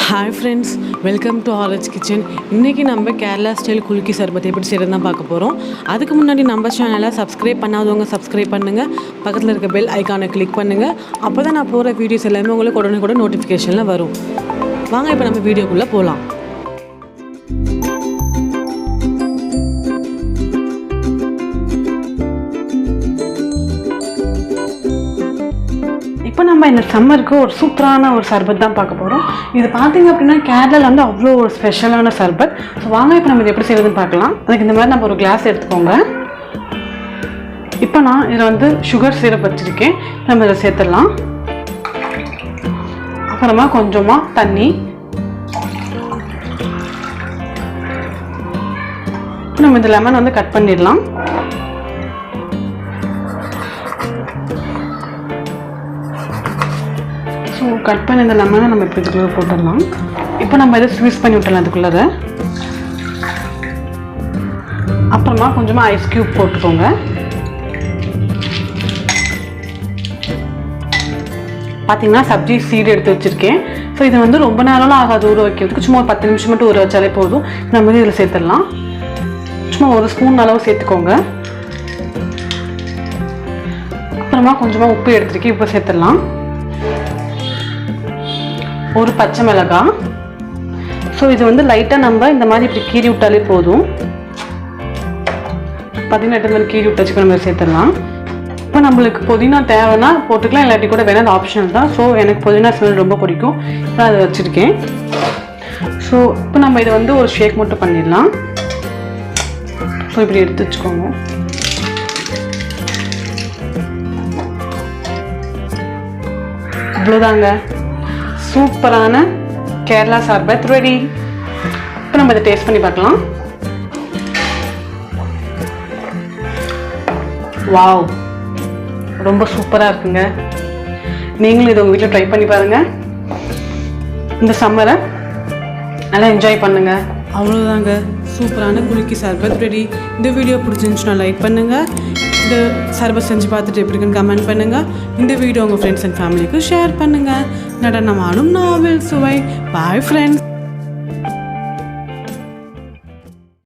Hi friends, welcome to College Kitchen. இன்னைக்கு நம்ம Kerala style குலுக்கி சர்பத் எப்படி செய்யறதுன்னு தான் பார்க்க போறோம். அதுக்கு முன்னாடி நம்ம சேனலை சப்ஸ்கிரைப் பண்ணாதவங்க சப்ஸ்கிரைப் பண்ணுங்க. பக்கத்துல இருக்க பெல் ஐகானை கிளிக் பண்ணுங்க. அப்பதான் நான் போற வீடியோஸ் எல்லாமே உங்களுக்கு உடனே நோட்டிஃபிகேஷன்ல வரும். வாங்க இப்போ நம்ம வீடியோக்குள்ள போலாம். இப்போ நம்ம இந்த சம்மருக்கு ஒரு சூப்பரான ஒரு சர்பத் தான் பார்க்க போகிறோம். இது பார்த்தீங்க அப்படின்னா கேரளாவில் வந்து அவ்வளோ ஒரு ஸ்பெஷலான சர்பத். ஸோ வாங்க இப்போ நம்ம இது எப்படி செய்யறதுன்னு பார்க்கலாம். அதுக்கு இந்த மாதிரி நம்ம ஒரு கிளாஸ் எடுத்துக்கோங்க. இப்போ நான் இதில் வந்து சுகர் சிரப் வச்சுருக்கேன். நம்ம இதை சேர்த்துடலாம். அப்புறமா கொஞ்சமாக தண்ணி, நம்ம இந்த லெமன் வந்து கட் பண்ணிடலாம். ஸோ கட் பண்ணி இந்த லெமனை நம்ம இப்போ இதுக்குள்ளே போட்டுடலாம். இப்போ நம்ம இதை ஸ்வீஸ் பண்ணி விட்டுடலாம் இதுக்குள்ளே. அப்புறமா கொஞ்சமாக ஐஸ் க்யூப் போட்டுக்கோங்க. பார்த்தீங்கன்னா சப்ஜி சீடு எடுத்து வச்சுருக்கேன். ஸோ இது வந்து ரொம்ப நேரம்லாம் ஆகாது ஊற வைக்கிறதுக்கு. சும்மா ஒரு 10 நிமிஷம் மட்டும் ஊற வச்சாலே போதும். நம்ம வந்து இதில் சேர்த்துடலாம். சும்மா ஒரு ஸ்பூன் அளவு சேர்த்துக்கோங்க. அப்புறமா கொஞ்சமாக உப்பு எடுத்துருக்கேன். இப்போ சேர்த்துடலாம். ஒரு பச்சை மிளகாய். ஸோ இது வந்து லைட்டாக நம்ம இந்த மாதிரி இப்படி கீறி விட்டாலே போதும். 18 மாதிரி கீறி விட்டாச்சு நம்ம சேர்த்துடலாம். இப்போ நம்மளுக்கு புதினா தேவைன்னா போட்டுக்கலாம், இல்லாட்டி கூட வேணால் அது ஆப்ஷனல் தான். ஸோ எனக்கு புதினா ஸ்மெல் ரொம்ப பிடிக்கும். இப்போ அதை வச்சுருக்கேன். ஸோ இப்போ நம்ம இதை வந்து ஒரு ஷேக் மட்டும் பண்ணிடலாம். ஸோ இப்படி எடுத்து வச்சுக்கோங்க. இவ்வளோதாங்க, சூப்பரான கேரளா சர்பத் ரெடி. இப்போ நம்ம இதை டேஸ்ட் பண்ணி பார்க்கலாம். வாவ், ரொம்ப சூப்பராக இருக்குங்க. நீங்களும் இதை உங்கள் வீட்டில் ட்ரை பண்ணி பாருங்கள். இந்த சம்மரை நல்லா என்ஜாய் பண்ணுங்க. அவ்வளோதாங்க, சூப்பரான குலுக்கி சர்பத் ரெடி. இந்த வீடியோ பிடிச்சிருந்துச்சுன்னா லைக் பண்ணுங்கள். இந்த சர்பத் செஞ்சு பார்த்துட்டு எப்படி இருக்குன்னு கமெண்ட் பண்ணுங்கள். இந்த வீடியோ உங்கள் ஃப்ரெண்ட்ஸ் அண்ட் ஃபேமிலிக்கு ஷேர் பண்ணுங்கள். நடனமாடும் நாவல் சுவை. Bye friends.